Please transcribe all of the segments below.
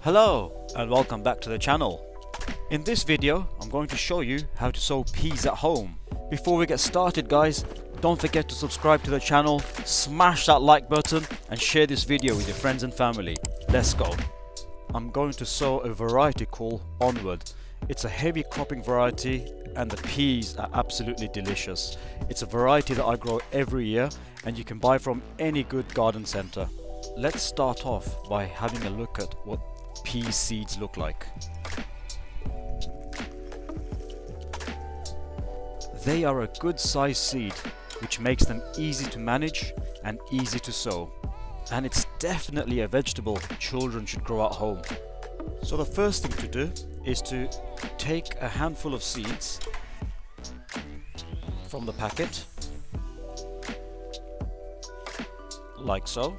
Hello and welcome back to the channel. In this video I'm going to show you how to sow peas at home. Before we get started guys, don't forget to subscribe to the channel, smash that like button and share this video with your friends and family. Let's go. I'm going to sow a variety called Onward. It's a heavy cropping variety and the peas are absolutely delicious. It's a variety that I grow every year and you can buy from any good garden centre. Let's start off by having a look at what pea seeds look like. They are a good sized seed which makes them easy to manage and easy to sow. And it's definitely a vegetable children should grow at home. So the first thing to do is to take a handful of seeds from the packet, like so.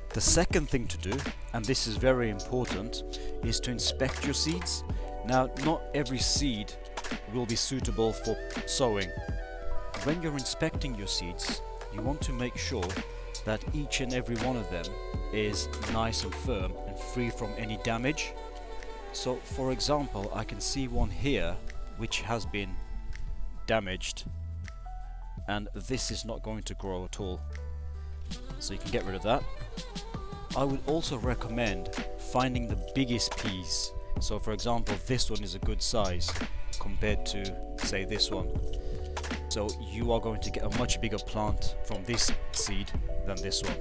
The second thing to do, and this is very important, is to inspect your seeds. Now, not every seed will be suitable for sowing. When you're inspecting your seeds, you want to make sure that each and every one of them is nice and firm and free from any damage. So for example, I can see one here which has been damaged and this is not going to grow at all, so you can get rid of that. I would also recommend finding the biggest peas. So for example, this one is a good size compared to say this one, so you are going to get a much bigger plant from this seed than this one.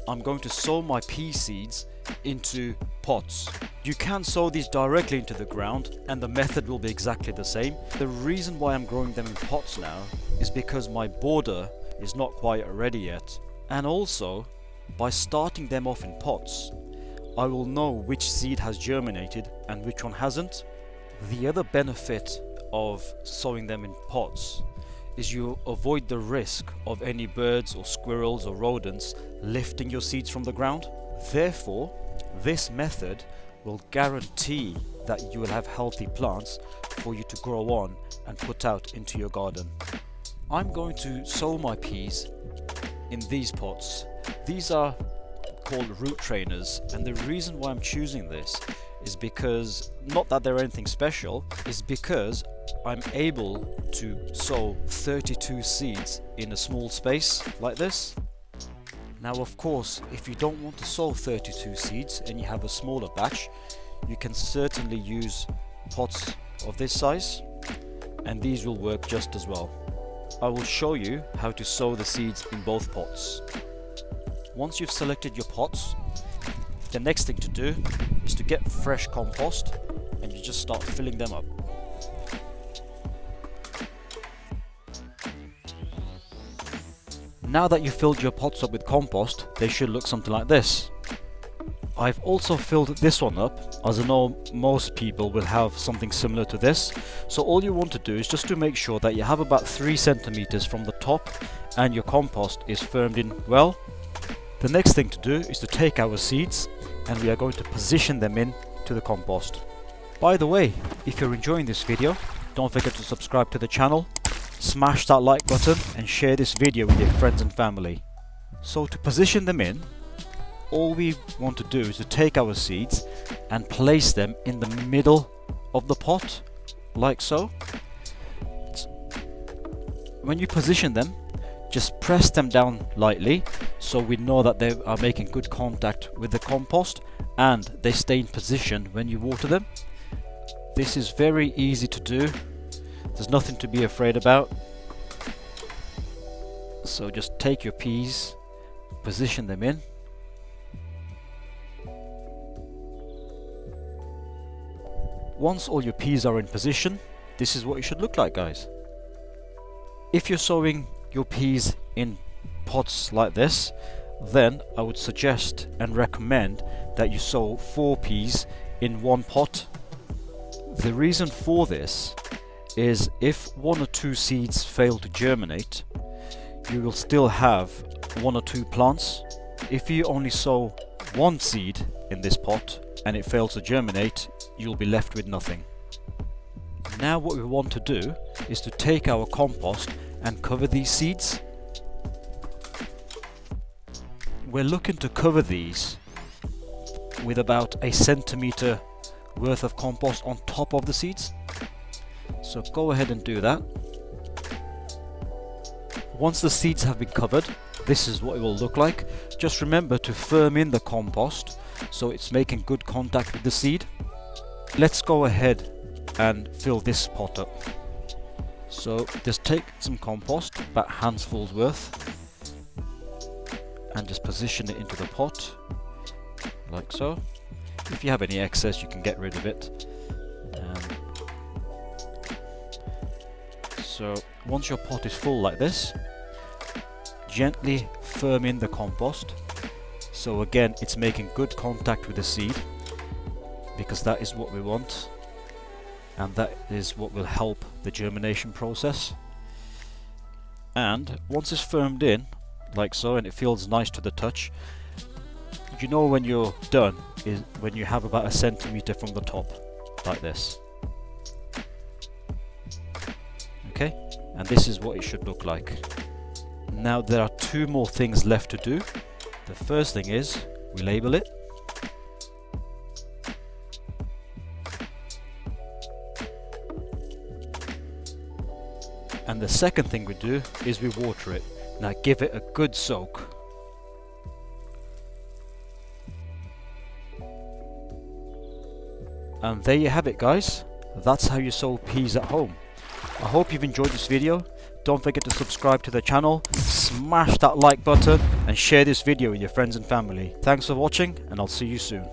I'm going to sow my pea seeds into pots. You can sow these directly into the ground and the method will be exactly the same. The reason why I'm growing them in pots now is because my border is not quite ready yet, and also by starting them off in pots I will know which seed has germinated and which one hasn't. The other benefit of sowing them in pots is you avoid the risk of any birds or squirrels or rodents lifting your seeds from the ground. Therefore, this method will guarantee that you will have healthy plants for you to grow on and put out into your garden. I'm going to sow my peas in these pots. These are called root trainers, and the reason why I'm choosing this is because, not that they're anything special, is because I'm able to sow 32 seeds in a small space like this. Now of course, if you don't want to sow 32 seeds and you have a smaller batch, you can certainly use pots of this size and these will work just as well. I will show you how to sow the seeds in both pots. Once you've selected your pots, the next thing to do is to get fresh compost and you just start filling them up. Now that you've filled your pots up with compost, they should look something like this. I've also filled this one up, as I know most people will have something similar to this. So all you want to do is just to make sure that you have about 3 centimeters from the top and your compost is firmed in well. The next thing to do is to take our seeds and we are going to position them in to the compost. By the way, if you're enjoying this video, don't forget to subscribe to the channel, smash that like button and share this video with your friends and family. So to position them in, all we want to do is to take our seeds and place them in the middle of the pot, like so. When you position them, just press them down lightly so we know that they are making good contact with the compost and they stay in position when you water them. This is very easy to do. There's nothing to be afraid about. So just take your peas, position them in. Once all your peas are in position, this is what it should look like, guys. If you're sowing your peas in pots like this, then I would suggest and recommend that you sow 4 peas in one pot. The reason for this is if 1 or 2 seeds fail to germinate, you will still have 1 or 2 plants. If you only sow 1 seed in this pot and it fails to germinate, you'll be left with nothing. Now what we want to do is to take our compost and cover these seeds. We're looking to cover these with about a centimeter worth of compost on top of the seeds. So go ahead and do that. Once the seeds have been covered, this is what it will look like. Just remember to firm in the compost so it's making good contact with the seed. Let's go ahead and fill this pot up. So just take some compost, about handfuls worth, and just position it into the pot like so. If you have any excess, you can get rid of it. So once your pot is full like this, gently firm in the compost. So again, it's making good contact with the seed, because that is what we want, and that is what will help the germination process. And once it's firmed in like so, and it feels nice to the touch, you know when you're done is when you have about a centimeter from the top like this. Okay, and this is what it should look like. Now there are two more things left to do. The first thing is we label it. And the second thing we do is we water it. Now give it a good soak. And there you have it, guys. That's how you sow peas at home. I hope you've enjoyed this video. Don't forget to subscribe to the channel, smash that like button and share this video with your friends and family. Thanks for watching, and I'll see you soon.